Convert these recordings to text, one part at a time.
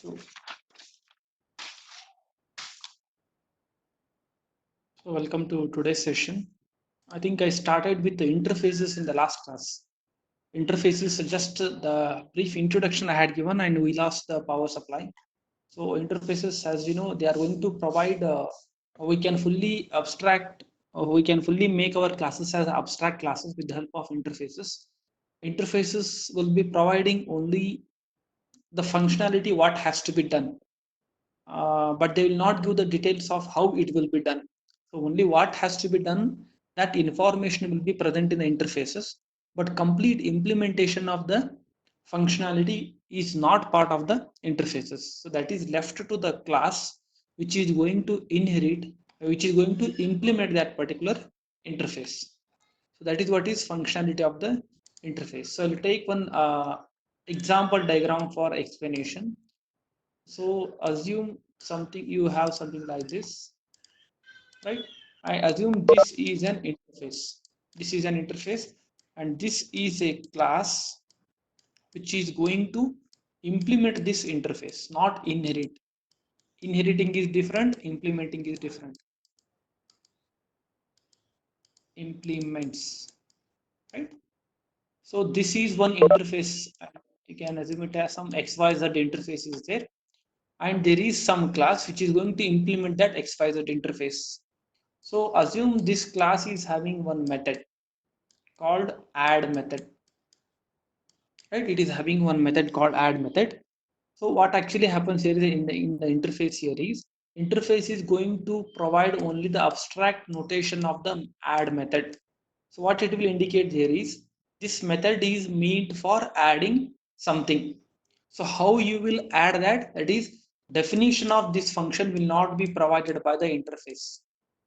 So, welcome to today's session. I think I started with the interfaces in the last class. Interfaces are just the brief introduction I had given, and we lost the power supply. So interfaces, as we know, they are going to provide. We can fully abstract. We can fully make our classes as abstract classes with the help of interfaces. Interfaces will be providing only the functionality what has to be done, but they will not give the details of how it will be done. So only what has to be done, that information will be present in the interfaces, but complete implementation of the functionality is not part of the interfaces. So that is left to the class which is going to inherit, which is going to implement that particular interface. So that is what is functionality of the interface. So I'll take one example diagram for explanation. So assume something, you have something like this, right? I assume this is an interface. This is an interface, and this is a class which is going to implement this interface, not inherit. Inheriting is different, implementing is different. Implements, right? So this is one interface. You can assume it as some XYZ interface is there, and there is some class which is going to implement that XYZ interface. So assume this class is having one method called add method, right? It is having one method called add method. So what actually happens here is in the interface here is interface is going to provide only the abstract notation of the add method. So what it will indicate here is this method is meant for adding something. So how you will add that? That is, definition of this function will not be provided by the interface.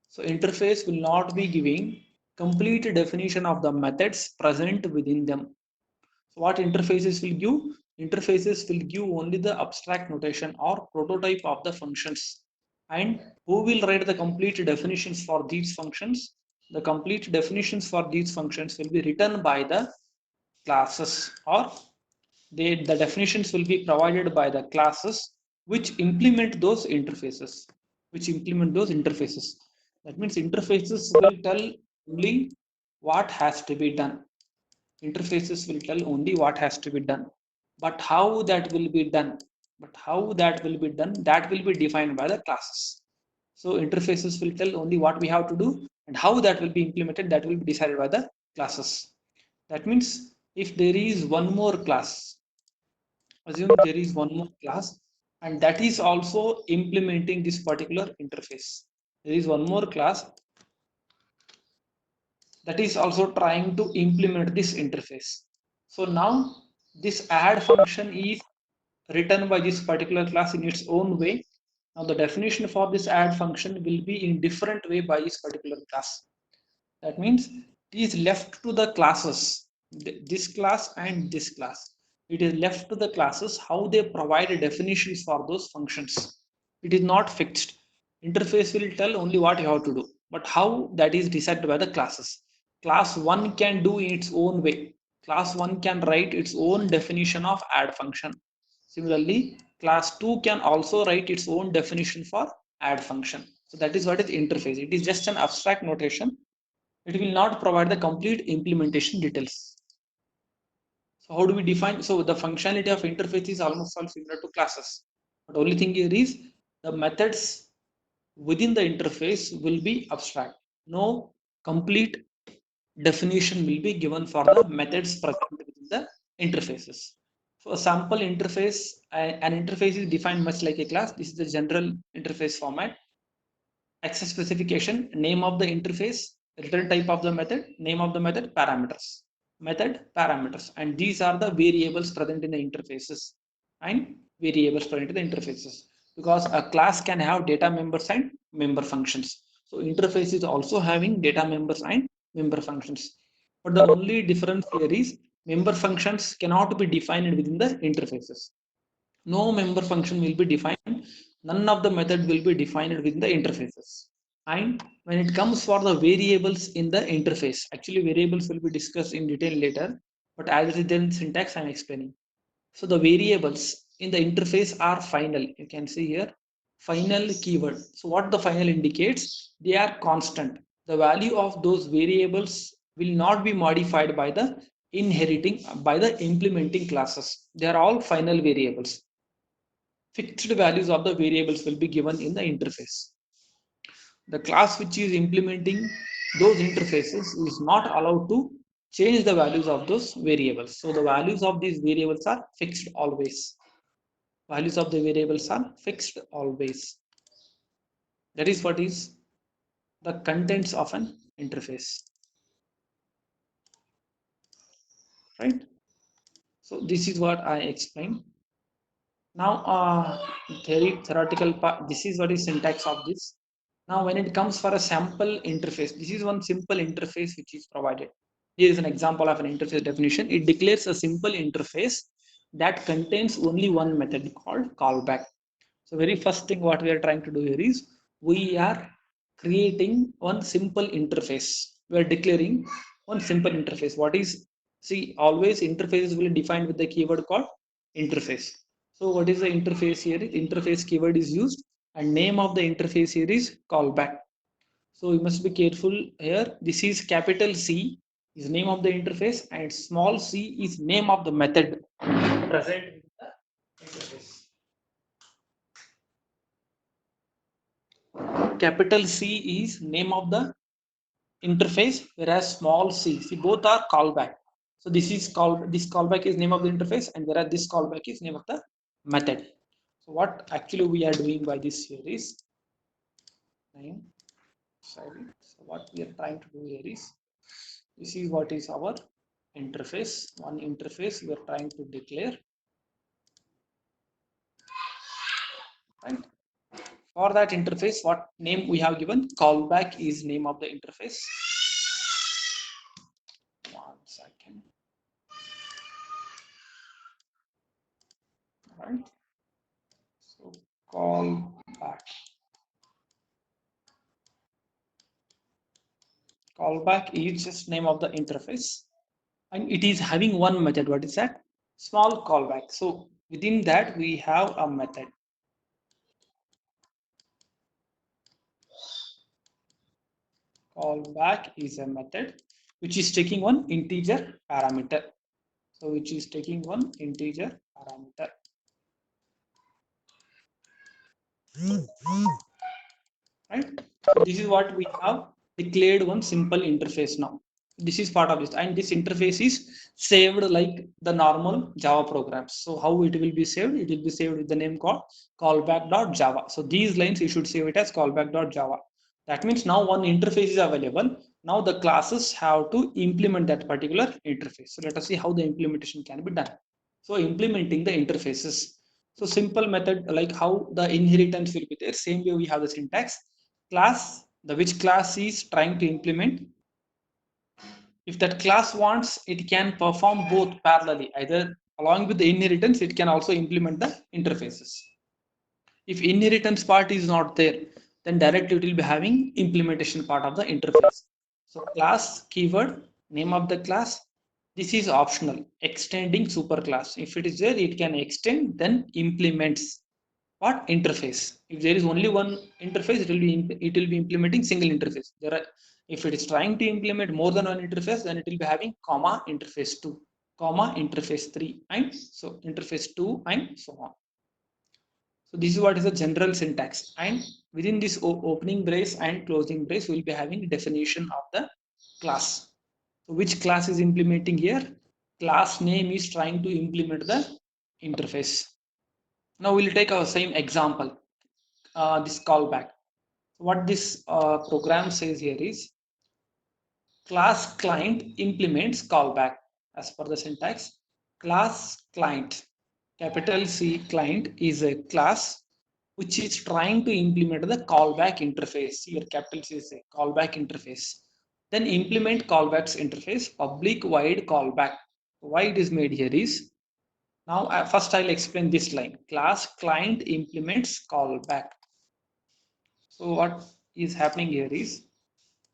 So interface will not be giving complete definition of the methods present within them. So what interfaces will give? Interfaces will give only the abstract notation or prototype of the functions. And who will write the complete definitions for these functions? The complete definitions for these functions will be written by the classes, or the definitions will be provided by the classes which implement those interfaces. That means interfaces will tell only what has to be done. Interfaces will tell only what has to be done, but how that will be done, that will be defined by the classes. So interfaces will tell only what we have to do, and how that will be implemented, that will be decided by the classes. That means if there is one more class, assume there is one more class, and that is also implementing this particular interface. There is one more class that is also trying to implement this interface. So now this add function is written by this particular class in its own way. Now the definition for this add function will be in different way by this particular class. That means it is left to the classes, this class and this class. It is left to the classes how they provide definitions for those functions. It is not fixed. Interface will tell only what you have to do, but how, that is decided by the classes. Class 1 can do in its own way. Class 1 can write its own definition of add function. Similarly, class 2 can also write its own definition for add function. So that is what is interface. It is just an abstract notation. It will not provide the complete implementation details. So how do we define? So the functionality of interface is almost all similar to classes. But only thing here is the methods within the interface will be abstract. No complete definition will be given for the methods present within the interfaces. So a sample interface, an interface is defined much like a class. This is the general interface format. Access specification, name of the interface, return type of the method, name of the method, parameters, and these are the variables present in the interfaces because a class can have data members and member functions. So interface is also having data members and member functions, but the only difference here is member functions cannot be defined within the interfaces. No member function will be defined, none of the method will be defined within the interfaces. And when it comes for the variables in the interface, actually variables will be discussed in detail later, but as it is in syntax I'm explaining. So the variables in the interface are final. You can see here final keyword. So what the final indicates, they are constant. The value of those variables will not be modified by the implementing classes. They are all final variables. Fixed values of the variables will be given in the interface. The class which is implementing those interfaces is not allowed to change the values of those variables. So the values of these variables are fixed always. Values of the variables are fixed always. That is what is the contents of an interface, right? So this is what I explained. Now theoretical part, this is what is syntax of this. Now when it comes for a sample interface, this is one simple interface which is provided. Here is an example of an interface definition. It declares a simple interface that contains only one method called callback. So very first thing what we are trying to do here is we are creating one simple interface. We are declaring one simple interface. What is, see, always interfaces will be defined with the keyword called interface. So what is the interface here? Interface keyword is used and name of the interface here is callback. So you must be careful here. This is capital C is name of the interface and small c is name of the method present in the interface. Capital C is name of the interface, whereas small c, see, both are callback. So this callback is name of the interface, and whereas this callback is name of the method. So what actually we are doing by this here is name. Sorry. So what we are trying to do here is, this is what is our interface. One interface we are trying to declare, right? For that interface, what name we have given? Callback is name of the interface. One second. Right. So callback. Callback is just name of the interface, and it is having one method. What is that? Small callback. So within that we have a method. Callback is a method which is taking one integer parameter. So which is taking one integer parameter. Right. So this is what we have declared one simple interface now. This is part of this, and this interface is saved like the normal Java programs. So how it will be saved? It will be saved with the name called callback.java. So these lines you should save it as callback.java. That means now one interface is available. Now the classes have to implement that particular interface. So let us see how the implementation can be done. So implementing the interfaces. So simple method like how the inheritance will be there. Same way we have the syntax. Class, the which class is trying to implement. If that class wants, it can perform both parallelly. Either along with the inheritance, it can also implement the interfaces. If inheritance part is not there, then directly it will be having implementation part of the interface. So class keyword, name of the class. This is optional. Extending superclass. If it is there, it can extend, then implements what interface. If there is only one interface, it will be implementing single interface. There are, if it is trying to implement more than one interface, then it will be having comma interface 2, comma interface 3, and so interface 2 and so on. So this is what is the general syntax, and within this opening brace and closing brace, we will be having definition of the class. So which class is implementing here? Class name is trying to implement the interface. Now we'll take our same example, this callback. What this program says here is class client implements callback as per the syntax. Class client, capital C client is a class which is trying to implement the callback interface. Here capital C is a callback interface. Then implement callbacks interface, public void callback. Why it is made here is, now first I'll explain this line. Class client implements callback. So what is happening here is,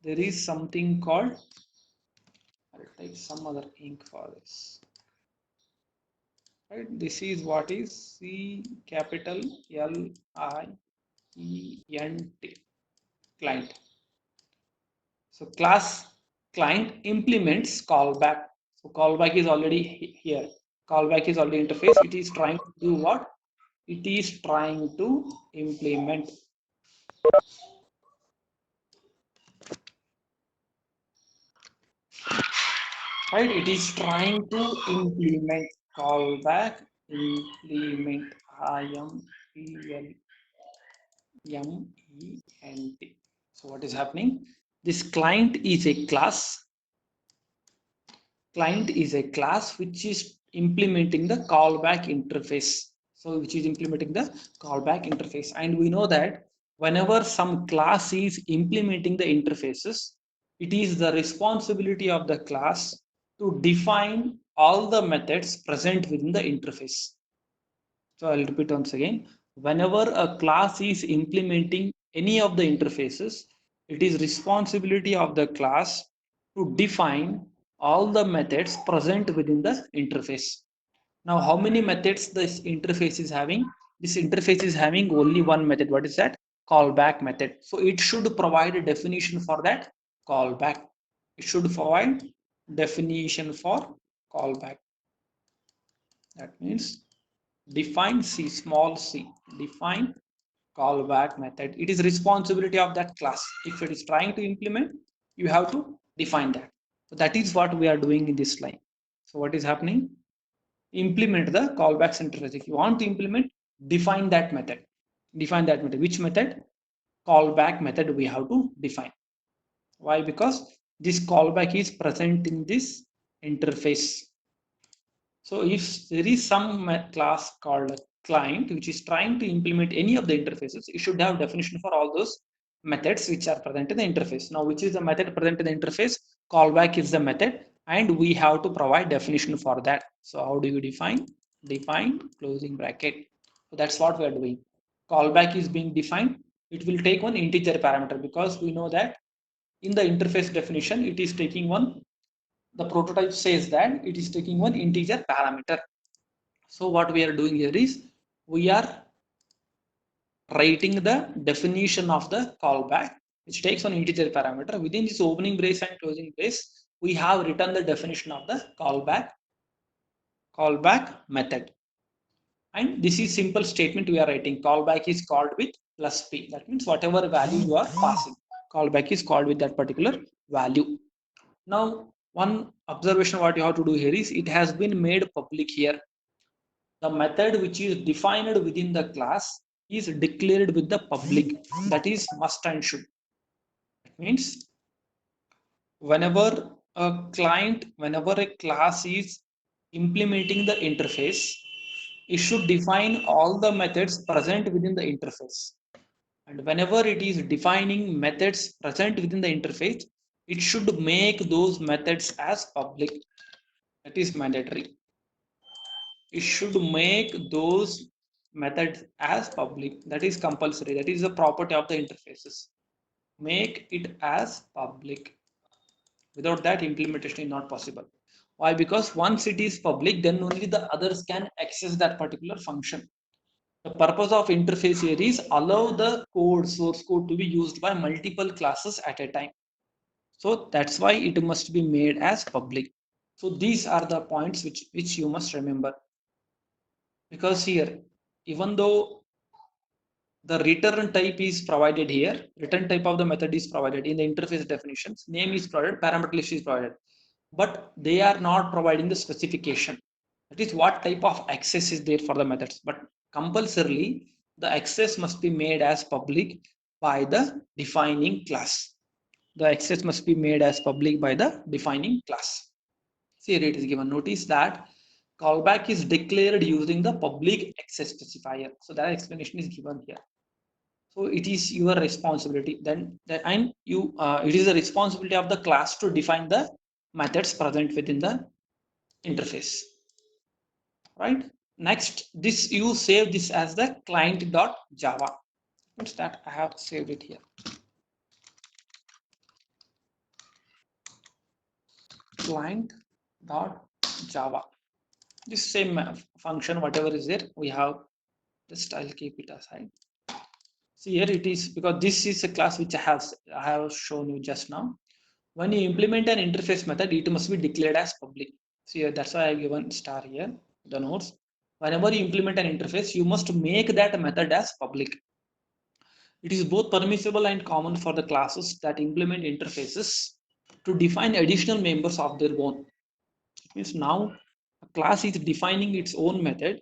there is something called, I'll take some other ink for this. right? This is what is C capital L I E N T, client. So class client implements callback. So callback is already here. Callback is already interface. It is trying to do what? It is trying to implement, right? It is trying to implement callback, implement IMPLMENT. So what is happening? This client is a class. Client is a class which is implementing the callback interface. So which is implementing the callback interface. And we know that whenever some class is implementing the interfaces, it is the responsibility of the class to define all the methods present within the interface. So I'll repeat once again. Whenever a class is implementing any of the interfaces, it is responsibility of the class to define all the methods present within the interface. Now, how many methods this interface is having? This interface is having only one method. What is that? Callback method. So it should provide a definition for that callback. It should provide definition for callback. That means define C, small c, define callback method. It is responsibility of that class. If it is trying to implement, you have to define that. So that is what we are doing in this line. So what is happening? Implement the callback interface. If you want to implement, define that method. Define that method. Which method? Callback method we have to define. Why? Because this callback is present in this interface. So if there is some class called client which is trying to implement any of the interfaces, it should have definition for all those methods which are present in the interface. Now, which is the method present in the interface? Callback is the method, and we have to provide definition for that. So how do you define? Define closing bracket. So that's what we are doing. Callback is being defined. It will take one integer parameter because we know that in the interface definition, it is taking one, the prototype says that it is taking one integer parameter. So what we are doing here is we are writing the definition of the callback, which takes one integer parameter. Within this opening brace and closing brace, we have written the definition of the callback method. And this is simple statement we are writing. Callback is called with plus p. That means whatever value you are passing, callback is called with that particular value. Now, one observation what you have to do here is it has been made public here. The method which is defined within the class is declared with the public. That is must and should. That means whenever a class is implementing the interface, it should define all the methods present within the interface. And whenever it is defining methods present within the interface, it should make those methods as public. That is mandatory. It should make those methods as public. That is compulsory. That is the property of the interfaces. Make it as public. Without that, implementation is not possible. Why? Because once it is public, then only the others can access that particular function. The purpose of interface here is allow the code, source code, to be used by multiple classes at a time. So that's why it must be made as public. So these are the points which you must remember. Because here, even though the return type is provided here, return type of the method is provided in the interface definitions, name is provided, parameter list is provided, but they are not providing the specification. That is what type of access is there for the methods, but compulsorily the access must be made as public by the defining class. The access must be made as public by the defining class. See, here it is given. Notice that callback is declared using the public access specifier. So that explanation is given here. So it is your responsibility. Then and you it is the responsibility of the class to define the methods present within the interface. Right. Next, this you save this as the client.java. Means that I have saved it here. Client.java. this same function, whatever is there, we have, just I'll keep it aside. See here it is, because this is a class which I have shown you just now. When you implement an interface method, it must be declared as public. So here, that's why I given star here, the nodes. Whenever you implement an interface, you must make that method as public. It is both permissible and common for the classes that implement interfaces to define additional members of their own. It means now a class is defining its own method.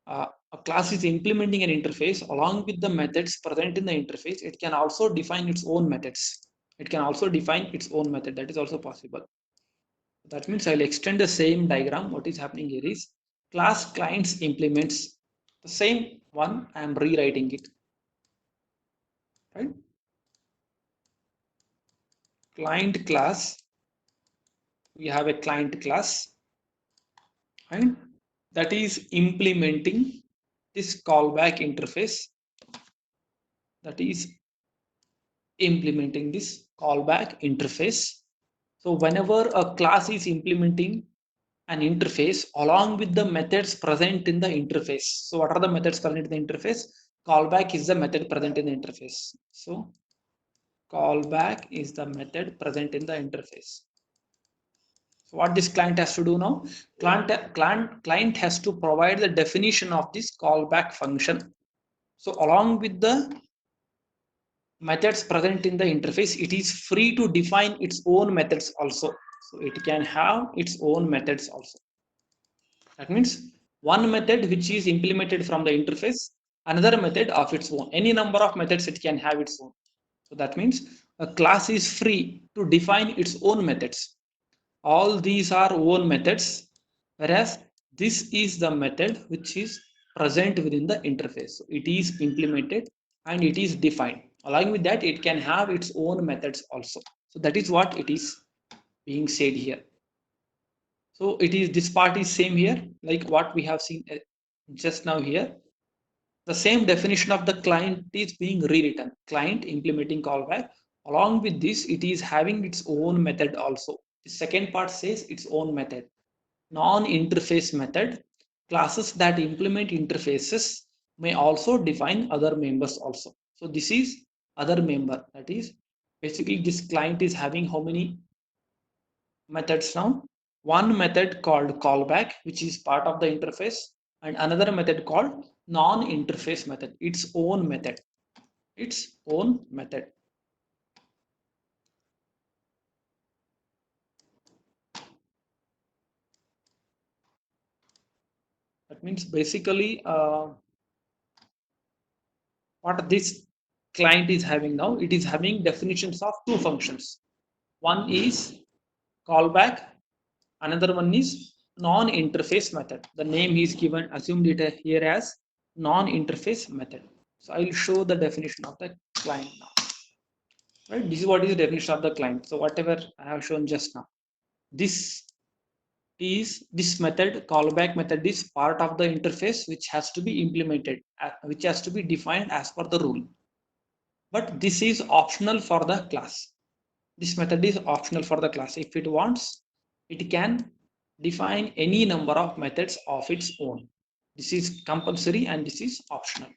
A class is implementing an interface along with the methods present in the interface. It can also define its own methods. It can also define its own method. That is also possible. That means I'll extend the same diagram. What is happening here is class clients implements the same one. I am rewriting it, right? Client class, we have a client class, and that is implementing this callback interface, that is implementing this callback interface. So whenever a class is implementing an interface along with the methods present in the interface. So what are the methods present in the interface? Callback is the method present in the interface. So callback is the method present in the interface. So what this client has to do now? Client has to provide the definition of this callback function. So along with the methods present in the interface, it is free to define its own methods also. So it can have its own methods also. That means one method which is implemented from the interface, another method of its own. Any number of methods it can have its own. So that means a class is free to define its own methods. All these are own methods, whereas this is the method which is present within the interface. So it is implemented and it is defined. Along with that, it can have its own methods also. So that is what it is being said here. So it is, this part is same here, like what we have seen just now here. The same definition of the client is being rewritten. Client implementing callback. Along with this, it is having its own method also. The second part says its own method. Non-interface method. Classes that implement interfaces may also define other members also. So this is other member. That is basically this client is having how many methods now? One method called callback, which is part of the interface, and another method called non-interface method, its own method. Its own method. That means basically what this client is having now, it is having definitions of two functions. One is callback, another one is non-interface method. The name is given, assumed it here as non-interface method. So I will show the definition of the client now. Right, this is what is the definition of the client. So whatever I have shown just now, this is this method, callback method, is part of the interface which has to be implemented, which has to be defined as per the rule. But this is optional for the class. This method is optional for the class. If it wants, it can define any number of methods of its own. This is compulsory and this is optional.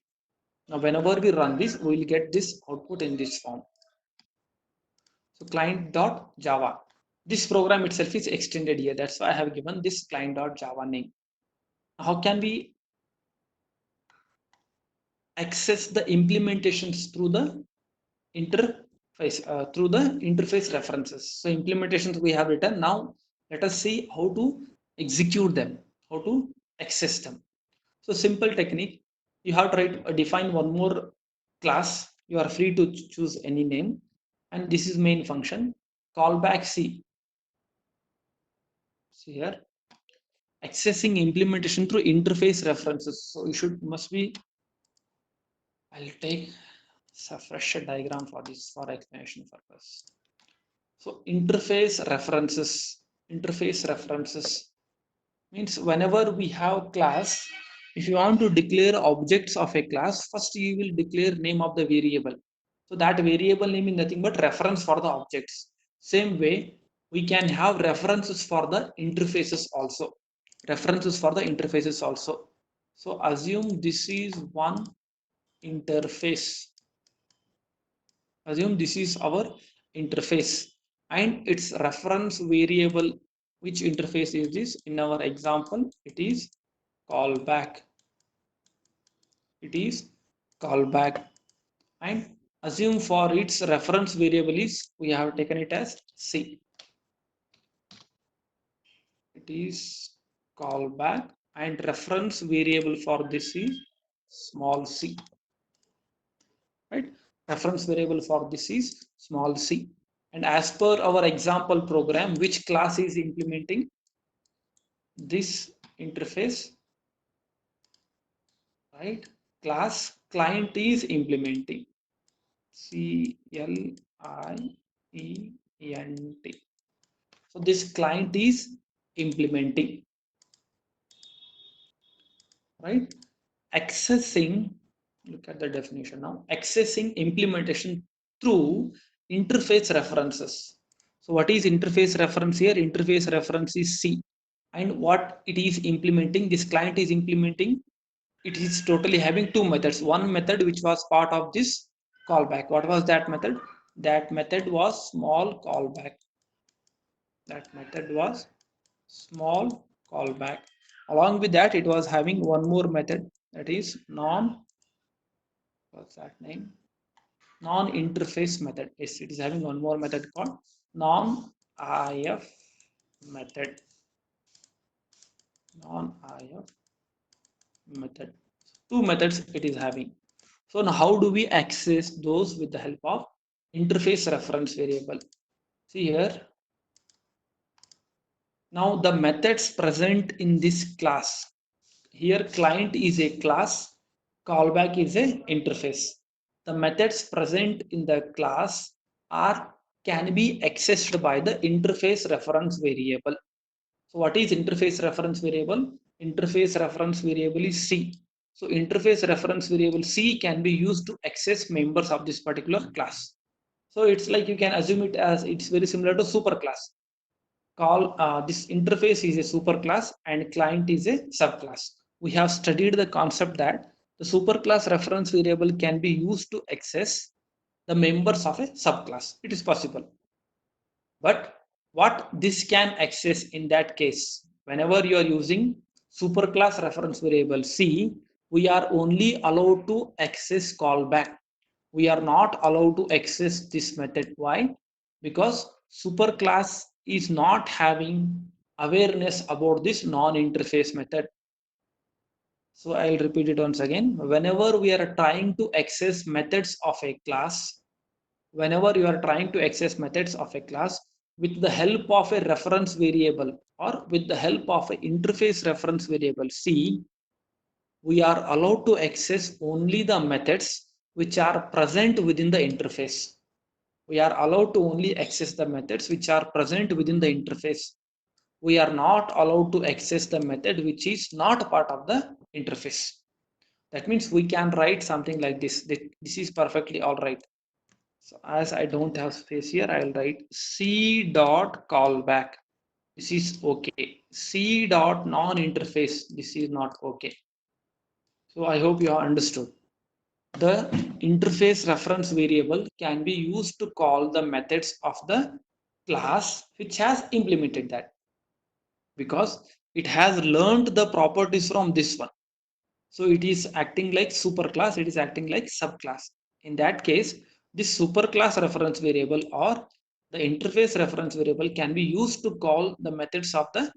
Now whenever we run this, we will get this output in this form. So client.java. This program itself is extended here. That's why I have given this client.java name. How can we access the implementations through the interface, through the interface references? So implementations we have written. Now let us see how to execute them, how to access them. So simple technique. You have to write, define one more class. You are free to choose any name, and this is main function. Callback C. See here, accessing implementation through interface references. So you must be, I'll take a fresh diagram for this for explanation purpose. So interface references means whenever we have class, if you want to declare objects of a class, first you will declare name of the variable. So that variable name is nothing but reference for the objects. Same way, we can have references for the interfaces also. references for the interfaces also. So assume this is one interface. Assume this is our interface and its reference variable. Which interface is this? In our example, it is callback. It is callback. And assume for its reference variable is, we have taken it as C. It is callback and reference variable for this is small c, right? Reference variable for this is small c. And as per our example program, which class is implementing this interface, right? Class client is implementing CLIENT. So this client is implementing, right? Accessing, look at the definition now, accessing implementation through interface references. So what is interface reference here? Interface reference is C. And what it is implementing, this client is implementing, it is totally having two methods. One method which was part of this callback. What was that method? That method was small callback. That method was small callback. Along with that, it was having one more method, that is what's that name? Non-interface method. Yes, it is having one more method called non-IF method. Non-IF method. Two methods it is having. So now how do we access those? With the help of interface reference variable. See here. Now the methods present in this class. Here client is a class, callback is a interface. The methods present in the class are can be accessed by the interface reference variable. So what is interface reference variable? Interface reference variable is C. So interface reference variable C can be used to access members of this particular class. So it's like, you can assume it as, it's very similar to superclass. This interface is a superclass and client is a subclass. We have studied the concept that the superclass reference variable can be used to access the members of a subclass. It is possible. But what this can access in that case, whenever you are using superclass reference variable C, we are only allowed to access callback. We are not allowed to access this method. Why? Because superclass is not having awareness about this non-interface method. So I'll repeat it once again. Whenever we are trying to access methods of a class, whenever you are trying to access methods of a class with the help of a reference variable or with the help of an interface reference variable C, we are allowed to access only the methods which are present within the interface. We are allowed to only access the methods which are present within the interface. We are not allowed to access the method which is not part of the interface. That means we can write something like this. This is perfectly all right. So as I don't have space here, I'll write C dot callback. This is okay. C dot non-interface. This is not okay. So I hope you have understood. The interface reference variable can be used to call the methods of the class which has implemented that, because it has learned the properties from this one. So it is acting like superclass, it is acting like subclass. In that case, this superclass reference variable or the interface reference variable can be used to call the methods of the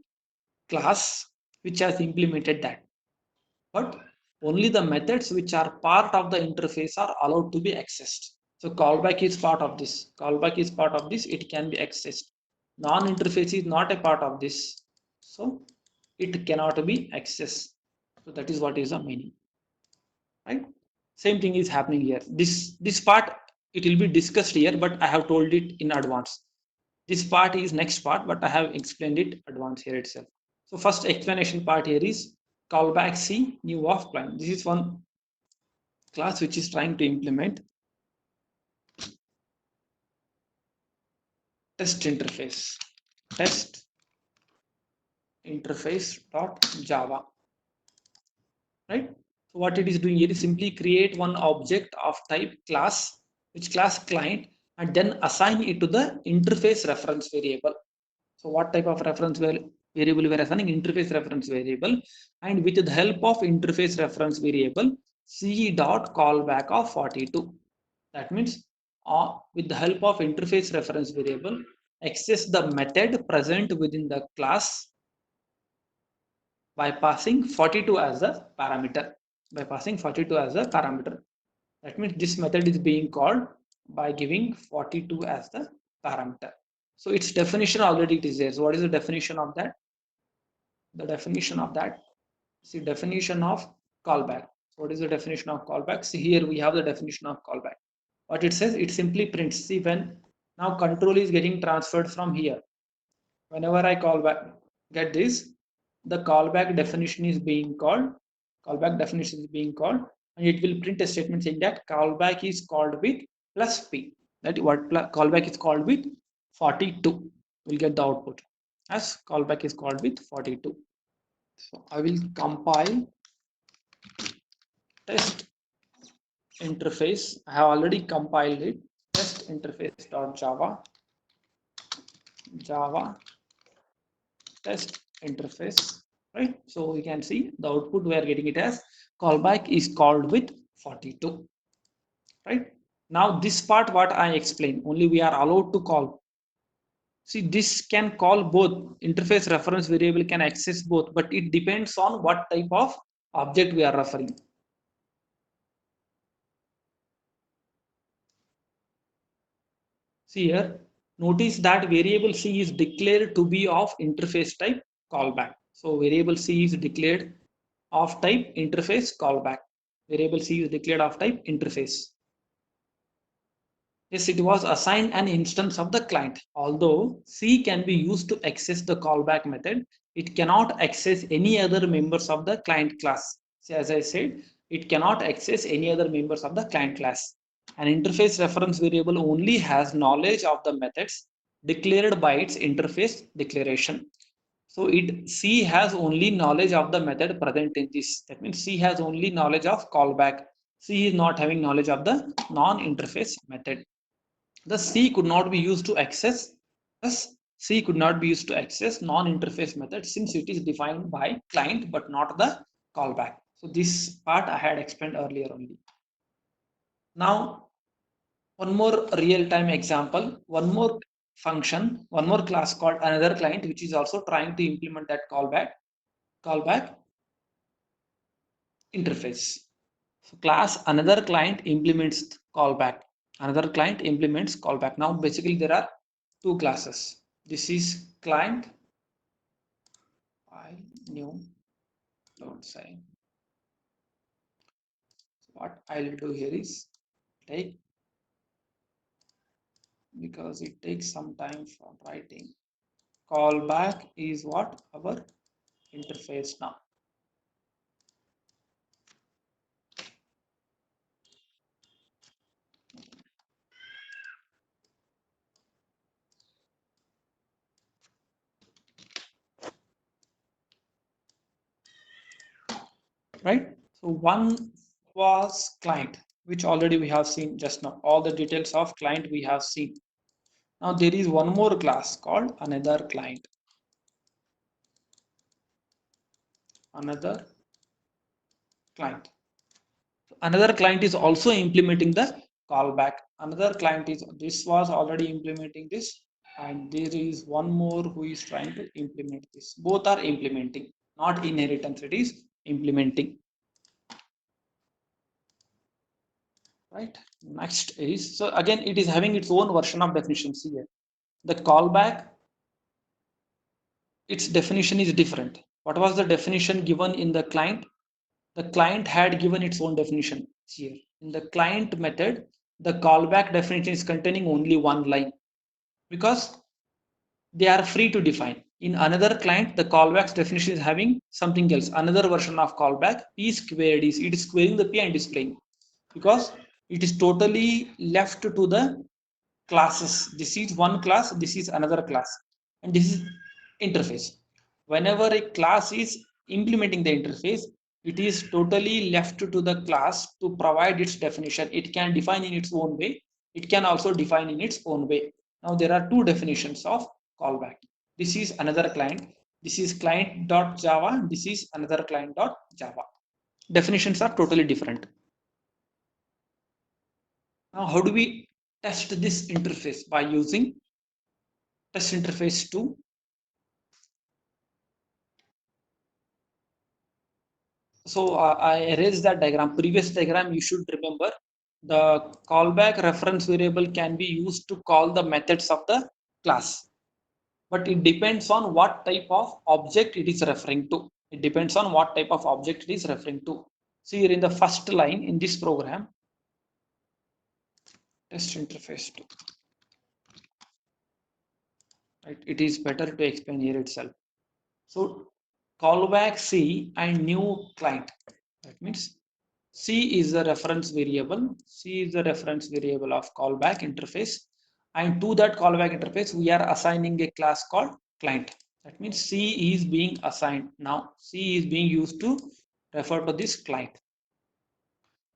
class which has implemented that. But only the methods which are part of the interface are allowed to be accessed. So callback is part of this. Callback is part of this. It can be accessed. Non-interface is not a part of this. So it cannot be accessed. So that is what is the meaning. Right? Same thing is happening here. This part, it will be discussed here, but I have told it in advance. This part is next part, but I have explained it advance here itself. So first explanation part here is callback C new of client. This is one class which is trying to implement test interface. Test interface.java, right? So what it is doing here is simply create one object of type class, which class client, and then assign it to the interface reference variable. So what type of reference variable we are assigning? Interface reference variable, and with the help of interface reference variable, c dot callback of 42. That means with the help of interface reference variable, access the method present within the class by passing 42 as a parameter. By passing 42 as a parameter. That means this method is being called by giving 42 as the parameter. So its definition already it is there. So what is the definition of that? The definition of that, see, definition of callback. So what is the definition of callback? See, here we have the definition of callback. What it says, it simply prints. See, when now control is getting transferred from here, whenever I call back, get this, the callback definition is being called, and it will print a statement saying that callback is called with plus p. That what callback is called with 42. We'll get the output as callback is called with 42. So I will compile test interface. I have already compiled it. Test interface.java, Java test interface, right? So we can see the output we are getting it as callback is called with 42, right? Now this part what I explained, only we are allowed to call. See, this can call both, interface reference variable can access both, but it depends on what type of object we are referring. See here, notice that variable C is declared to be of interface type callback. So variable C is declared of type interface callback. Variable C is declared of type interface. Yes, it was assigned an instance of the client. Although C can be used to access the callback method, it cannot access any other members of the client class. See, as I said, it cannot access any other members of the client class. An interface reference variable only has knowledge of the methods declared by its interface declaration. So C has only knowledge of the method present in this. That means C has only knowledge of callback. C is not having knowledge of the non-interface method. The C could not be used to access. Thus, C could not be used to access non-interface method since it is defined by client but not the callback. So this part I had explained earlier only. Now, one more real-time example, one more function, one more class called another client, which is also trying to implement that callback interface. So class another client implements callback. Another client implements callback. Now basically there are two classes. This is client file new, don't say. So what I'll do here is take, because it takes some time for writing. Callback is what? Our interface now. Right? So one was client, which already we have seen just now. All the details of client we have seen. Now there is one more class called another client. Another client. Another client is also implementing the callback. Another client is, this was already implementing this, and there is one more who is trying to implement this. Both are implementing, not inheritance, it is implementing. Right? Next is, so again it is having its own version of definitions here. The callback, its definition is different. What was the definition given in the client? The client had given its own definition here. In the client method, the callback definition is containing only one line because they are free to define. In another client, the callback's definition is having something else, another version of callback, p squared is, it is squaring the p and displaying, because it is totally left to the classes. This is one class, this is another class, and this is interface. whenever a class is implementing the interface, it is totally left to the class to provide its definition. It can define in its own way. It can also define in its own way. Now there are two definitions of callback. This is another client. This is client.java. This is another client.java. Definitions are totally different. Now, how do we test this interface? By using test interface 2. So I erased that diagram. Previous diagram, you should remember the callback reference variable can be used to call the methods of the class. But it depends on what type of object it is referring to. It depends on what type of object it is referring to. So here in the first line in this program, test interface 2. Right? It is better to explain here itself. So callback C and new client. That means C is the reference variable. C is the reference variable of callback interface. And to that callback interface, we are assigning a class called client. That means C is being assigned. Now C is being used to refer to this client.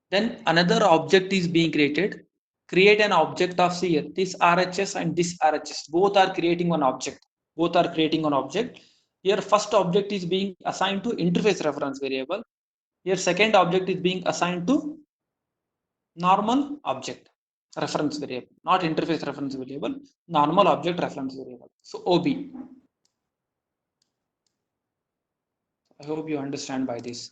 Then another object is being created. Create an object of C here. This RHS and this RHS, both are creating one object. Both are creating one object. Here first object is being assigned to interface reference variable. Here second object is being assigned to normal object reference variable, not interface reference variable, normal object reference variable. So OB. I hope you understand by this.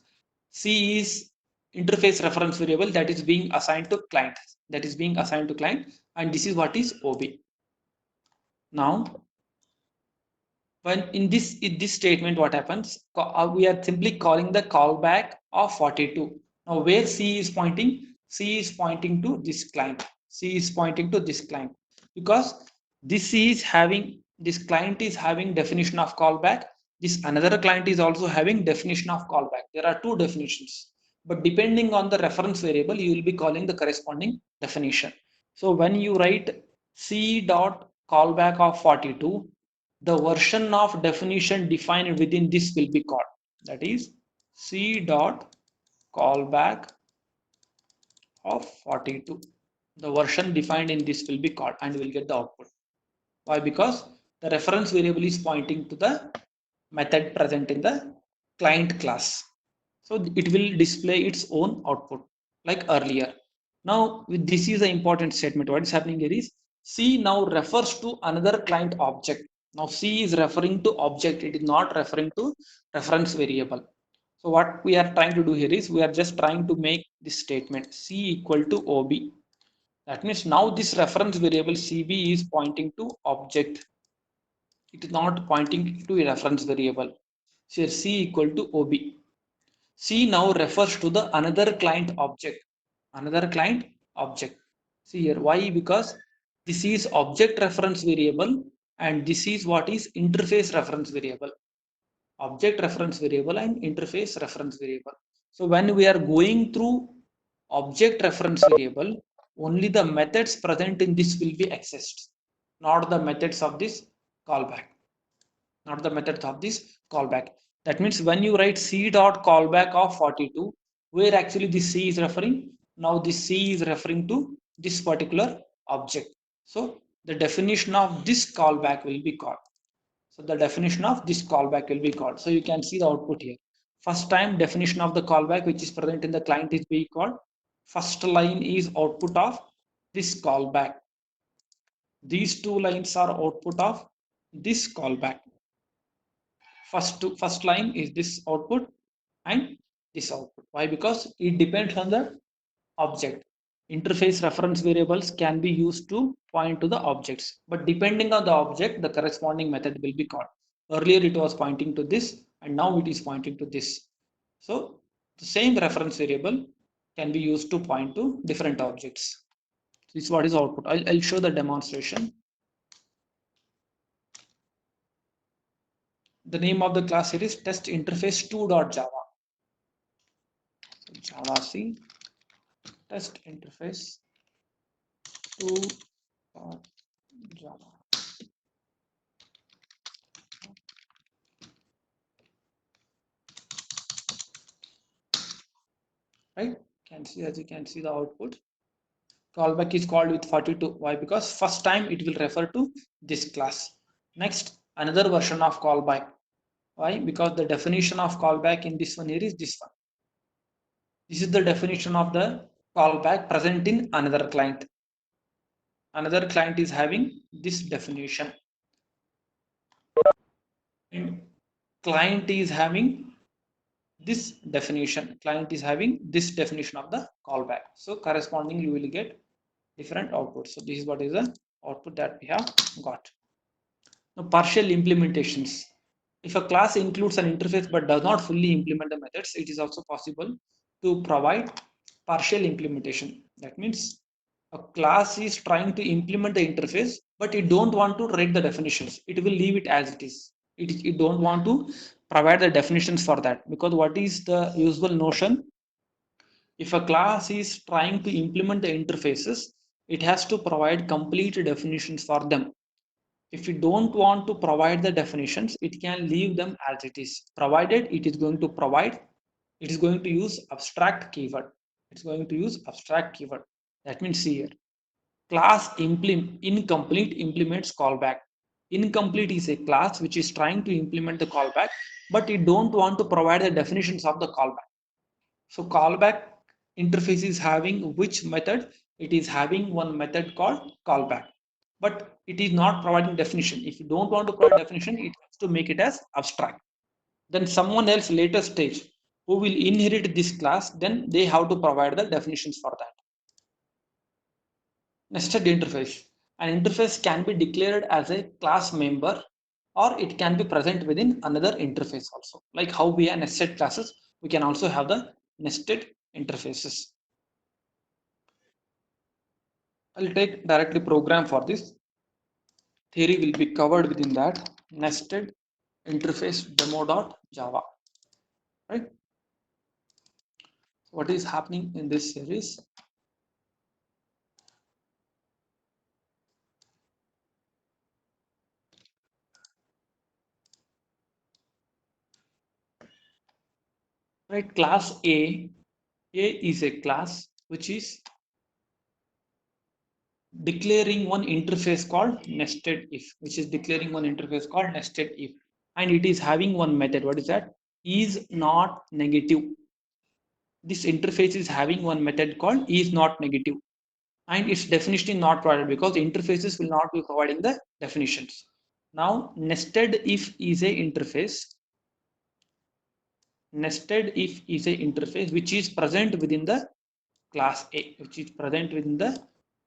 C is interface reference variable that is being assigned to client. That is being assigned to client, and this is what is OB. Now, when in this statement, what happens? We are simply calling the callback of 42. Now, where C is pointing? C is pointing to this client. C is pointing to this client because this client is having definition of callback. This another client is also having definition of callback. There are two definitions, but depending on the reference variable, you will be calling the corresponding definition. So when you write C dot callback of 42, the version of definition defined within this will be called, that is C dot callback of 42. The version defined in this will be called and will get the output. Why? Because the reference variable is pointing to the method present in the client class. So it will display its own output like earlier. Now this is the important statement. What is happening here is C now refers to another client object. Now C is referring to object. It is not referring to reference variable. So what we are trying to do here is we are just trying to make this statement C equal to OB. That means now this reference variable CB is pointing to object. It is not pointing to a reference variable. So here C equal to OB. C now refers to the another client object. Another client object. See here, why? Because this is object reference variable and this is what is interface reference variable. Object reference variable and interface reference variable. So when we are going through object reference variable, only the methods present in this will be accessed, not the methods of this callback. Not the methods of this callback. That means when you write C dot callback of 42, where actually this C is referring, now this C is referring to this particular object. So the definition of this callback will be called. So the definition of this callback will be called. So you can see the output here. First time definition of the callback which is present in the client is being called. First line is output of this callback. These two lines are output of this callback. First line is this output and this output. Why? Because it depends on the object. Interface reference variables can be used to point to the objects, but depending on the object, the corresponding method will be called. Earlier it was pointing to this and now it is pointing to this. So the same reference variable can be used to point to different objects. This is what is output. I'll show the demonstration. The name of the class here is test interface 2.java. Java C test interface 2.java. right? Can see, as you can see the output. Callback is called with 42. Why? Because first time it will refer to this class. Next, another version of callback. Why? Because the definition of callback in this one here is this one. This is the definition of the callback present in another client. Another client is having this definition. And client is having this definition. Client is having this definition of the callback. So corresponding you will get different outputs. So this is what is the output that we have got. Now partial implementations. If a class includes an interface but does not fully implement the methods, it is also possible to provide partial implementation. That means a class is trying to implement the interface, but it don't want to write the definitions. It will leave it as it is. It don't want to provide the definitions for that, because what is the usual notion? If a class is trying to implement the interfaces, it has to provide complete definitions for them. If you don't want to provide the definitions, it can leave them as it is, provided it is going to provide, it is going to use abstract keyword. It's going to use abstract keyword. That means here, class incomplete implements callback. Incomplete is a class which is trying to implement the callback, but it don't want to provide the definitions of the callback. So callback interface is having which method? It is having one method called callback, but it is not providing definition. If you don't want to provide definition, it has to make it as abstract. Then someone else later stage who will inherit this class, then they have to provide the definitions for that. Nested interface. An interface can be declared as a class member, or it can be present within another interface also. Like how we have nested classes, we can also have the nested interfaces. I'll take directly program for this. Theory will be covered within that. Nested interface demo.java. Right? What is happening in this series? Right, class A is a class which is declaring one interface called nested if, which is declaring one interface called nested if, and it is having one method. What is that? Is not negative. This interface is having one method called is not negative, and its definition is not provided because interfaces will not be providing the definitions. Now nested if is a interface. Nested if is a interface which is present within the class A, which is present within the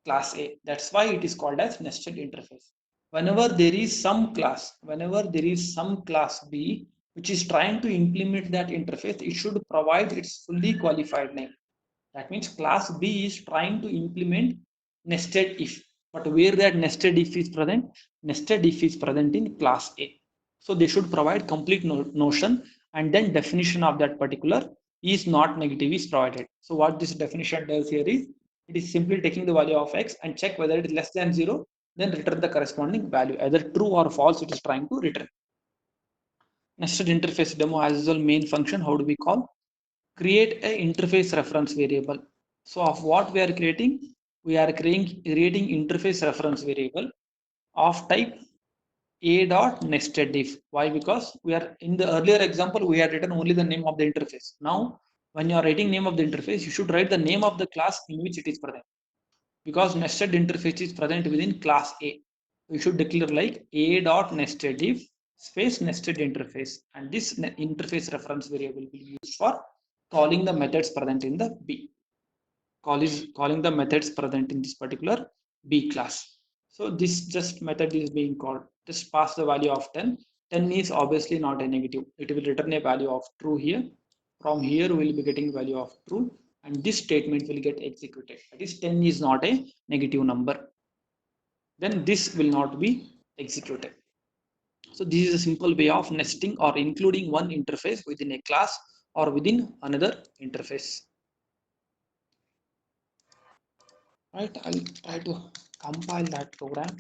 class A. That's why it is called as nested interface. Whenever there is some class, whenever there is some class B which is trying to implement that interface, it should provide its fully qualified name. That means class B is trying to implement nested if, but where that nested if is present? Nested if is present in class A. So they should provide complete notion, and then definition of that particular is not negative is provided. So what this definition does here is, it is simply taking the value of x and check whether it is less than 0, then return the corresponding value. Either true or false it is trying to return. Nested interface demo as usual main function. How do we call? Create a interface reference variable. So of what we are creating? We are creating interface reference variable of type a dot nested if. Why? Because we are in the earlier example we had written only the name of the interface. Now when you are writing name of the interface, you should write the name of the class in which it is present, because nested interface is present within class A. We should declare like a dot nested if space nested interface, and this interface reference variable will be used for calling the methods present in the B. Calling the methods present in this particular B class. So this just method is being called. Just pass the value of 10. 10 is obviously not a negative. It will return a value of true here. From here we will be getting value of true, and this statement will get executed. That is 10 is not a negative number. Then this will not be executed. So this is a simple way of nesting or including one interface within a class or within another interface. Right, I'll try to compile that program.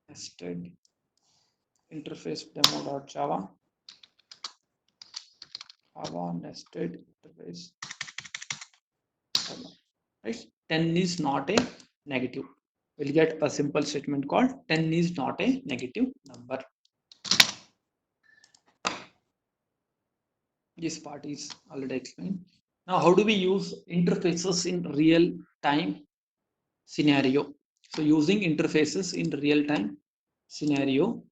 Nested interface demo.java. Java nested interface, right? 10 is not a negative. We'll get a simple statement called 10 is not a negative number. This part is already explained. Now, how do we use interfaces in real time scenario? So using interfaces in real time scenario,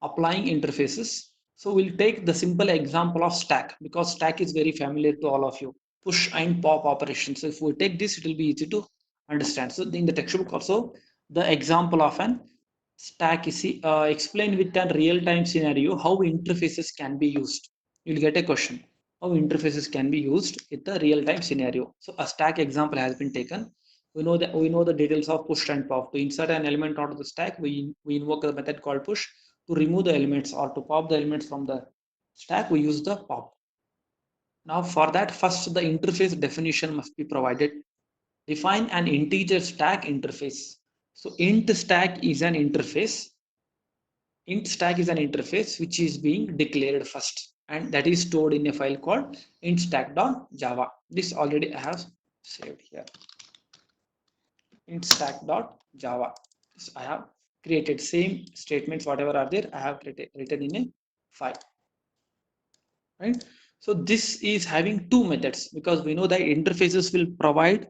applying interfaces. So we'll take the simple example of stack, because stack is very familiar to all of you. Push and pop operations. So if we take this, it will be easy to understand. So in the textbook also, the example of an stack is explained with a real-time scenario how interfaces can be used. You'll get a question how interfaces can be used with the real-time scenario. So a stack example has been taken. We know the details of push and pop. To insert an element onto the stack, we invoke a method called push. To remove the elements or to pop the elements from the stack, we use the pop. Now for that, first the interface definition must be provided. Define an integer stack interface. So int stack is an interface. Int stack is an interface which is being declared first, and that is stored in a file called intstack.java. This already I have saved here. Intstack.java. This I have created same statements, whatever are there, I have written in a file. Right? So this is having two methods, because we know that interfaces will provide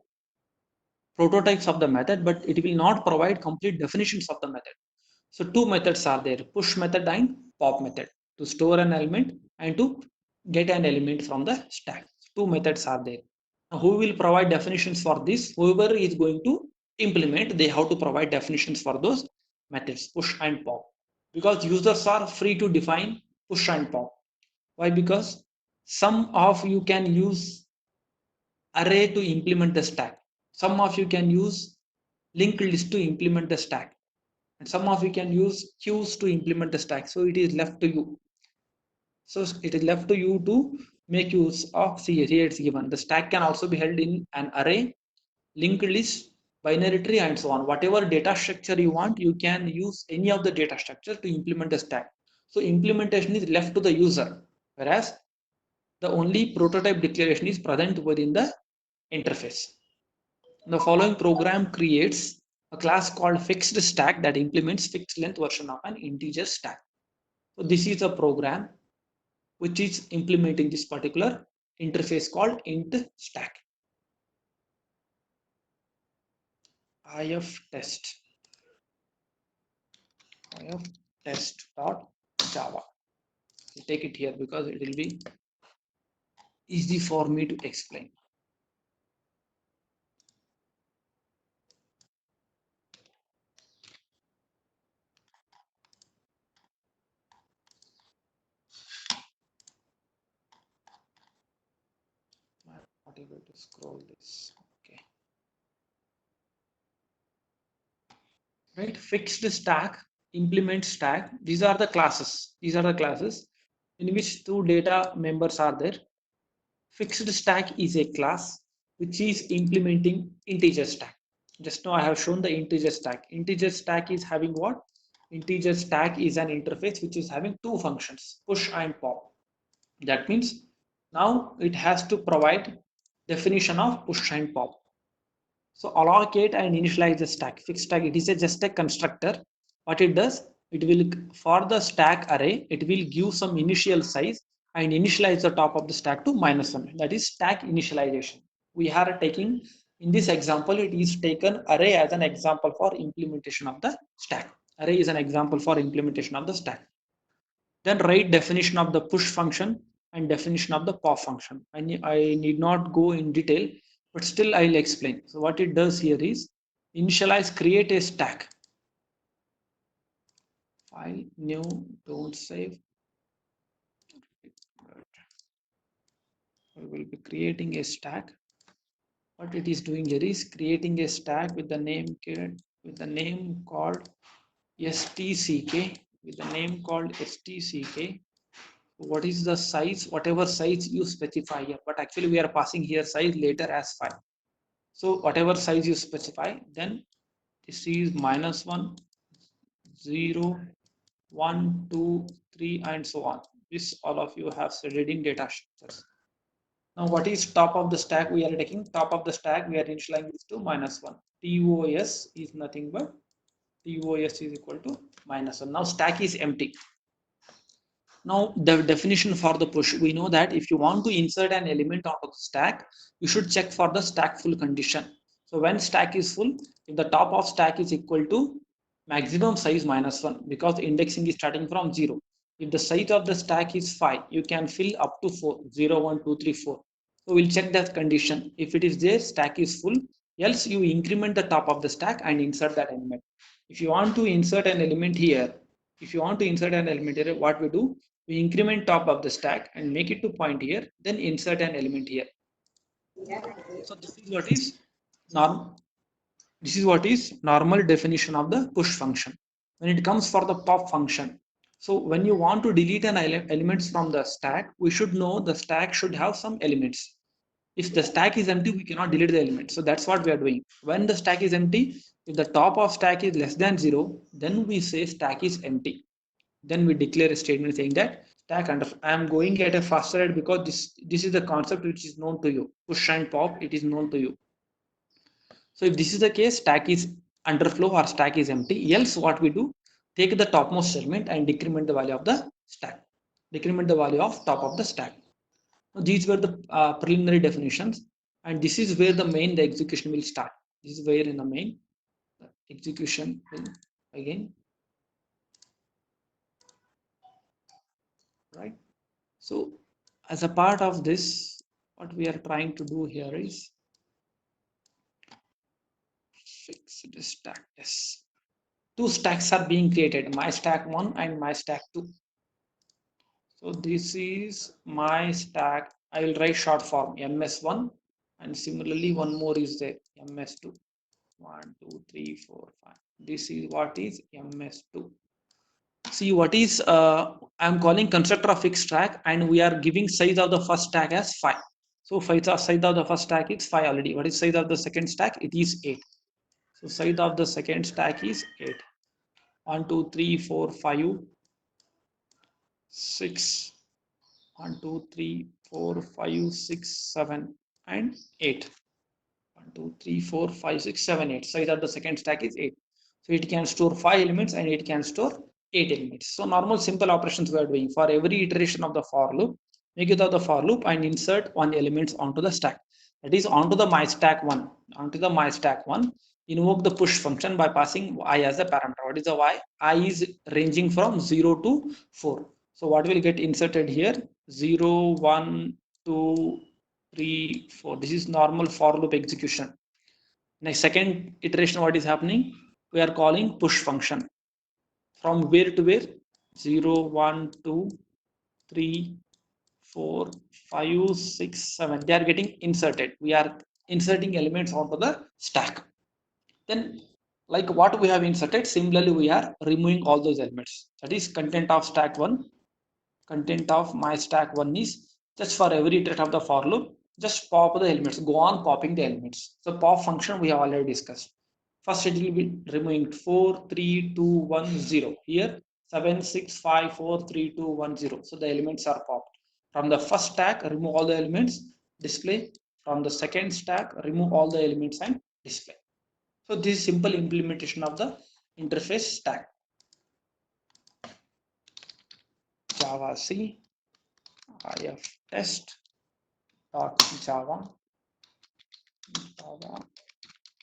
prototypes of the method, but it will not provide complete definitions of the method. So two methods are there, push method and pop method, to store an element and to get an element from the stack. Two methods are there. Now, who will provide definitions for this? Whoever is going to implement, they have to provide definitions for those methods, push and pop. Because users are free to define push and pop. Why? Because some of you can use array to implement the stack. Some of you can use linked list to implement the stack. And some of you can use queues to implement the stack. So it is left to you. So it is left to you to make use of, see here it's given. The stack can also be held in an array, linked list, binary tree, and so on. Whatever data structure you want, you can use any of the data structure to implement the stack. So implementation is left to the user, whereas the only prototype declaration is present within the interface. The following program creates a class called fixed stack that implements fixed length version of an integer stack. So this is a program which is implementing this particular interface called int stack. if test test.java. I'll take it here because it will be easy for me to explain. I'm not able to scroll this. Okay. Right, fixed stack, implement stack. These are the classes. These are the classes in which two data members are there. Fixed stack is a class which is implementing integer stack. Just now I have shown the integer stack. Integer stack is having what? Integer stack is an interface which is having two functions, push and pop. That means now it has to provide definition of push and pop. So allocate and initialize the stack. Fixed stack, it is just a constructor. What it does, it will, for the stack array, it will give some initial size and initialize the top of the stack to -1. That is stack initialization. We are taking, in this example, it is taken array as an example for implementation of the stack. Array is an example for implementation of the stack. Then write definition of the push function and definition of the pop function. I need not go in detail, but still I'll explain. So what it does here is initialize, create a stack. File, new, don't save. We will be creating a stack. What it is doing here is creating a stack with the name called stck, with the name called stck. What is the size? Whatever size you specify here, but actually we are passing here size later as 5. So whatever size you specify, then this is -1, 0, 1, 2, 3, and so on. This all of you have studied in data structures. Now, what is top of the stack? We are taking top of the stack. We are initializing this to -1. TOS is nothing but TOS is equal to -1. Now, stack is empty. Now, the definition for the push, we know that if you want to insert an element onto the stack, you should check for the stack full condition. So when stack is full, if the top of stack is equal to maximum size -1, because the indexing is starting from 0. If the size of the stack is 5, you can fill up to 4, 0, 1, 2, 3, 4. So we'll check that condition. If it is there, stack is full, else you increment the top of the stack and insert that element. If you want to insert an element here, what we do, we increment top of the stack and make it to point here, then insert an element here. So this is what is normal definition of the push function. When it comes for the pop function, so when you want to delete an elements from the stack, we should know the stack should have some elements. If the stack is empty, we cannot delete the element. So that's what we are doing. When the stack is empty, if the top of stack is less than 0, then we say stack is empty. Then we declare a statement saying that stack under. I am going at a faster rate because this is the concept which is known to you. Push and pop, it is known to you. So if this is the case, stack is underflow or stack is empty. Else what we do, take the topmost element and decrement the value of the stack. Decrement the value of top of the stack. Now, these were the preliminary definitions, and this is where the execution will start. This is where in the main execution will again. Right. So as a part of this, what we are trying to do here is fix the stack test. Two stacks are being created, my stack 1 and my stack 2. So this is my stack. I will write short form ms1, and similarly one more is there, ms2. 1, 2, 3, 4, 5. This is what is ms2. See what is I'm calling constructor of fixed stack, and we are giving size of the first stack as 5. So size of the first stack is 5 already. What is size of the second stack? It is 8. So size of the second stack is 8. 1, 2, 3, 4, 5, 6. 1, 2, 3, 4, 5, 6, 7, and 8. 1, 2, 3, 4, 5, 6, 7, 8. Size of the second stack is 8. So it can store 5 elements and it can store 8 elements. So normal simple operations we are doing for every iteration of the for loop. Make use of the for loop and insert one element onto the stack. That is onto the my stack 1. Onto the my stack 1. Invoke the push function by passing I as a parameter. What is the y? I is ranging from 0 to 4. So what will get inserted here? 0, 1, 2, 3, 4. This is normal for loop execution. Next second iteration, what is happening? We are calling push function. From where to where? 0, 1, 2, 3, 4, 5, 6, 7. They are getting inserted. We are inserting elements onto the stack. Then, like what we have inserted, similarly we are removing all those elements. That is content of stack 1. Content of my stack 1 is just for every iteration of the for loop, just pop the elements, go on popping the elements. So pop function we have already discussed. First it will be removing 4, 3, 2, 1, 0. Here 7, 6, 5, 4, 3, 2, 1, 0. So the elements are popped. From the first stack, remove all the elements, display. From the second stack, remove all the elements and display. So this is simple implementation of the interface stack. Java C if test dot Java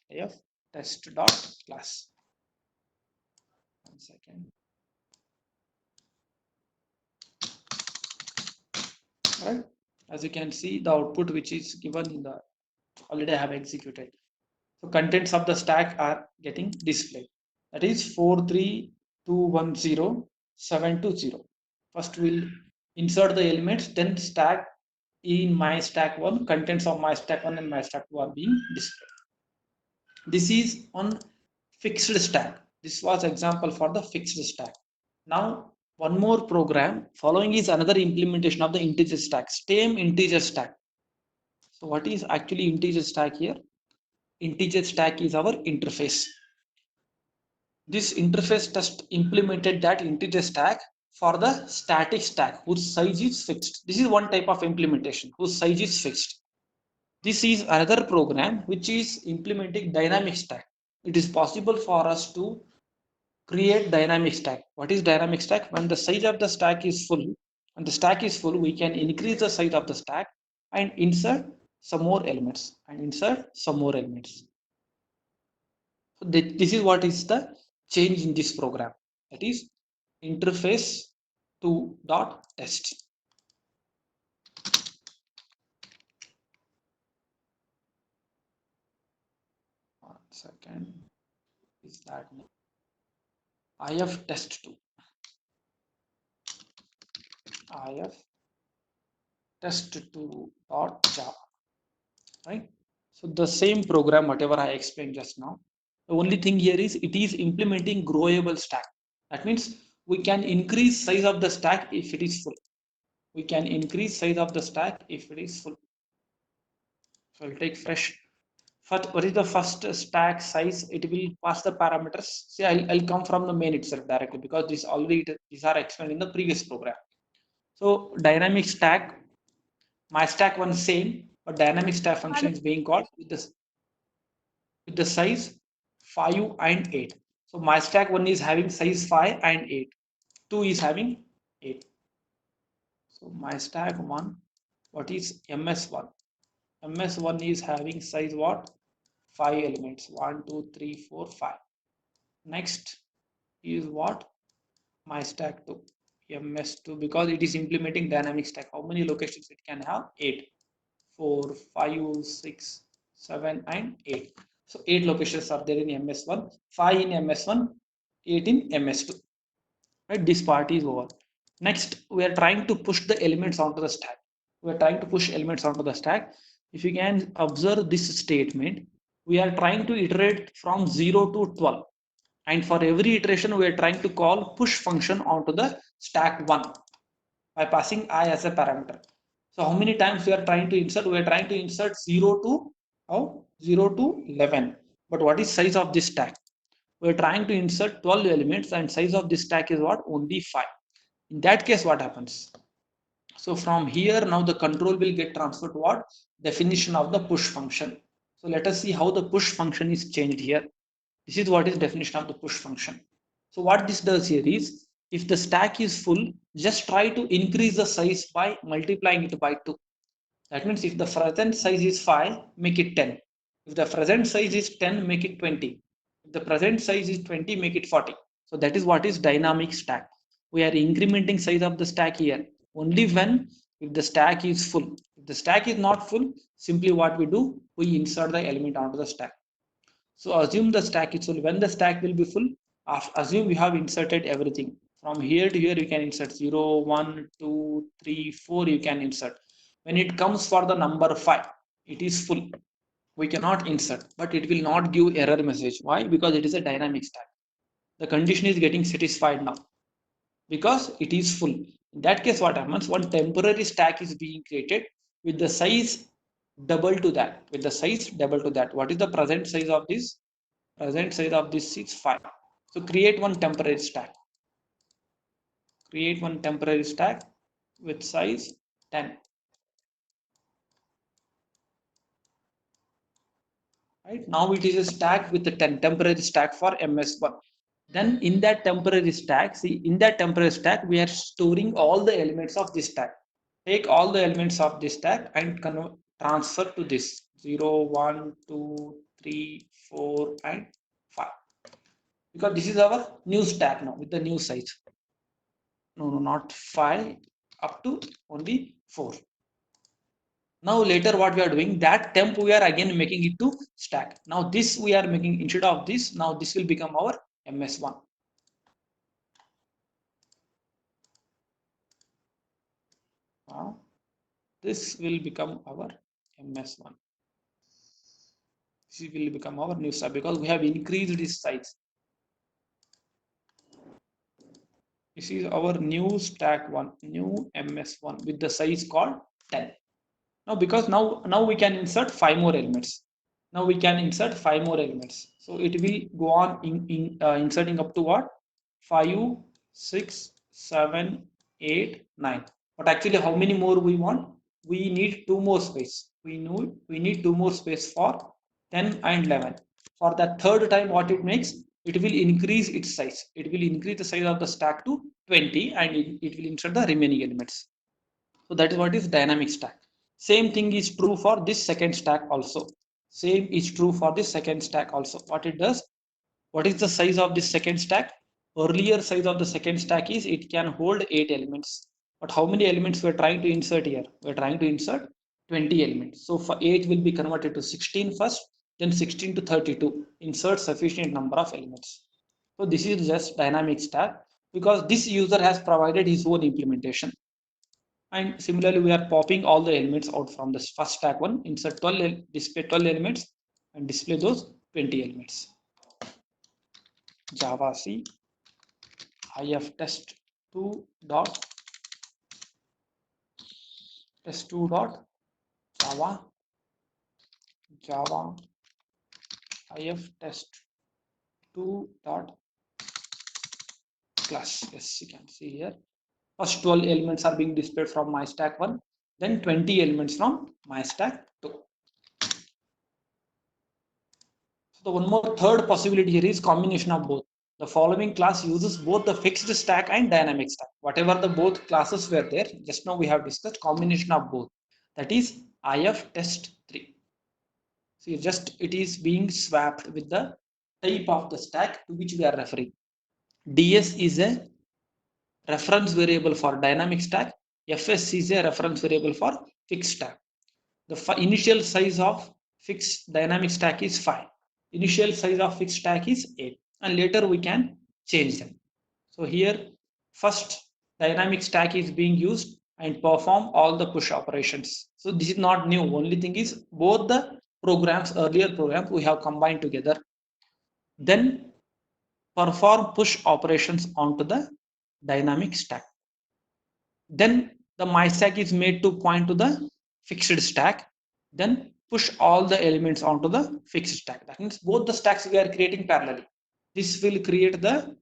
if test dot class. 1 second. Right, as you can see the output which is given in the already I have executed. So contents of the stack are getting displayed. That is 4, 3, 2, 1, 0, 7, 2, 0. First we'll insert the elements, then stack in my stack 1, contents of my stack 1 and my stack 2 are being displayed. This is on fixed stack. This was example for the fixed stack. Now one more program following is another implementation of the integer stack, same integer stack. So what is actually integer stack here? Integer stack is our interface. This interface test implemented that integer stack for the static stack whose size is fixed. This is one type of implementation whose size is fixed. This is another program which is implementing dynamic stack. It is possible for us to create dynamic stack. What is dynamic stack? When the size of the stack is full, when the stack is full, we can increase the size of the stack and insert some more elements and insert some more elements. So this is what is the change in this program. That is interface to dot test. One second. Is that IF test2. IF test2 dot Java. Right? So the same program, whatever I explained just now. The only thing here is it is implementing growable stack. That means we can increase size of the stack if it is full. We can increase size of the stack if it is full. So I'll take fresh. First, what is the first stack size? It will pass the parameters. See, I'll come from the main itself directly because this already these are explained in the previous program. So dynamic stack, my stack one same, but dynamic stack function is being called with the size 5 and 8. So my stack one is having size 5 and 8. 2 is having 8. So my stack one, what is MS1? MS1 is having size what? 5 elements. 1, 2, 3, 4, 5. Next is what? My stack 2. MS2 because it is implementing dynamic stack. How many locations it can have? 8. 4, 5, 6, 7, and 8. So 8 locations are there in MS1, 5 in MS1, 8 in MS2. Right? This part is over. Next, we are trying to push the elements onto the stack. We are trying to push elements onto the stack. If you can observe this statement, we are trying to iterate from 0 to 12. And for every iteration, we are trying to call push function onto the stack 1 by passing I as a parameter. So how many times we are trying to insert? We are trying to insert 0 to how? 0 to 11. But what is size of this stack? We are trying to insert 12 elements and size of this stack is what? Only 5. In that case, what happens? So from here, now the control will get transferred to what? Definition of the push function. So let us see how the push function is changed here. This is what is definition of the push function. So what this does here is, if the stack is full, just try to increase the size by multiplying it by 2. That means if the present size is 5, make it 10. If the present size is 10, make it 20. If the present size is 20, make it 40. So that is what is dynamic stack. We are incrementing size of the stack here only when if the stack is full. If the stack is not full, simply what we do, we insert the element onto the stack. So assume the stack is full. When the stack will be full, assume we have inserted everything. From here to here, you can insert 0, 1, 2, 3, 4, you can insert. When it comes for the number 5, it is full. We cannot insert, but it will not give error message. Why? Because it is a dynamic stack. The condition is getting satisfied now because it is full. In that case, what happens? One temporary stack is being created with the size double to that. With the size double to that. What is the present size of this? Present size of this is 5. So create one temporary stack. Create one temporary stack with size 10. Right now it is a stack with a 10 temporary stack for MS1. Then in that temporary stack, see in that temporary stack, we are storing all the elements of this stack. Take all the elements of this stack and transfer to this 0, 1, 2, 3, 4, and 5. Because this is our new stack now with the new size. No, not 5, up to only 4. Now later what we are doing, that temp we are again making it to stack. Now this we are making instead of this, now this will become our MS1. Now this will become our MS1. This will become our new stack because we have increased this size. This is our new stack one, new MS1 with the size called 10. Now because now we can insert 5 more elements. Now we can insert 5 more elements. So it will go on inserting up to what? 5, 6, 7, 8, 9. But actually how many more we want? We need two more space. We need two more space for 10 and 11. For that third time, what it makes, it will increase its size. It will increase the size of the stack to 20, and it will insert the remaining elements. So that is what is dynamic stack. Same thing is true for this second stack also. Same is true for this second stack also. What it does, what is the size of this second stack? Earlier size of the second stack is it can hold 8 elements. But how many elements we are trying to insert here? We are trying to insert 20 elements. So for 8 will be converted to 16 first, then 16 to 32. Insert sufficient number of elements. So this is just dynamic stack because this user has provided his own implementation. And similarly, we are popping all the elements out from this first stack one, insert 12, display 12 elements and display those 20 elements. Java C if test2 dot test2 dot java if test2 dot class. Yes, you can see here. First 12 elements are being displayed from my stack 1, then 20 elements from my stack 2. So the one more third possibility here is combination of both. The following class uses both the fixed stack and dynamic stack. Whatever the both classes were there, just now we have discussed combination of both. That is if test3. See, just it is being swapped with the type of the stack to which we are referring. DS is a reference variable for dynamic stack. FS is a reference variable for fixed stack. The initial size of fixed dynamic stack is 5. Initial size of fixed stack is 8. And later we can change them. So here first dynamic stack is being used and perform all the push operations. So this is not new. Only thing is both the programs, earlier programs we have combined together. Then perform push operations onto the dynamic stack. Then the my stack is made to point to the fixed stack. Then push all the elements onto the fixed stack. That means both the stacks we are creating parallelly. This will create the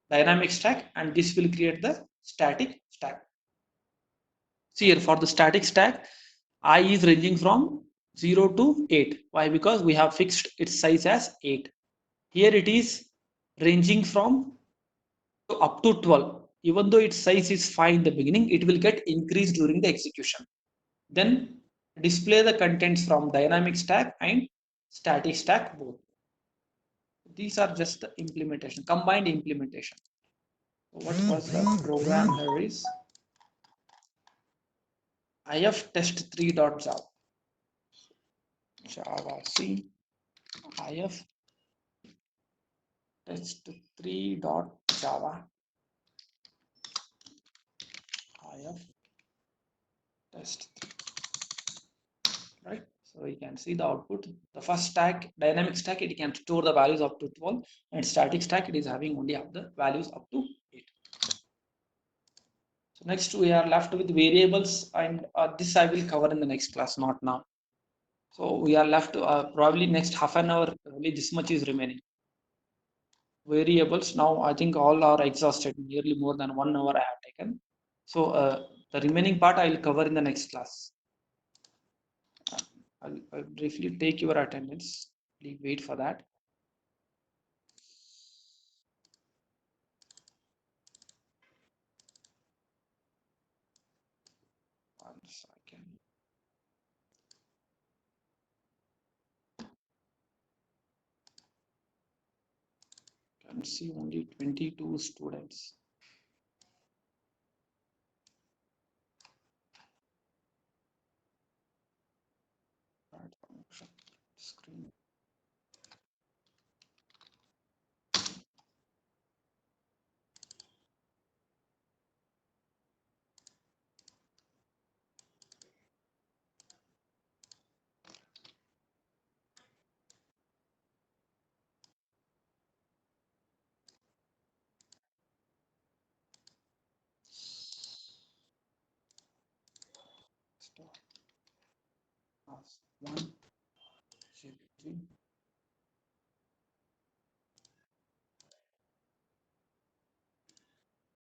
dynamic stack and this will create the static stack. See here for the static stack, I is ranging from 0 to 8. Why? Because we have fixed its size as 8. Here it is ranging from up to 12. Even though its size is 5 in the beginning, it will get increased during the execution. Then display the contents from dynamic stack and static stack both. These are just the implementation, combined implementation. So what was the program here is if test3.java Java C if test3.java if test3, right? So you can see the output. The first stack, dynamic stack, it can store the values up to 12, and static stack, it is having only up the values up to 8. So next we are left with variables, and this I will cover in the next class, not now. So we are left probably next half an hour, only this much is remaining. Variables, now I think all are exhausted, nearly more than 1 hour I have taken. So the remaining part I will cover in the next class. I'll briefly take your attendance. Please wait for that. One second. Can see only 22 students. Screen. Stop. 1, 0, 3.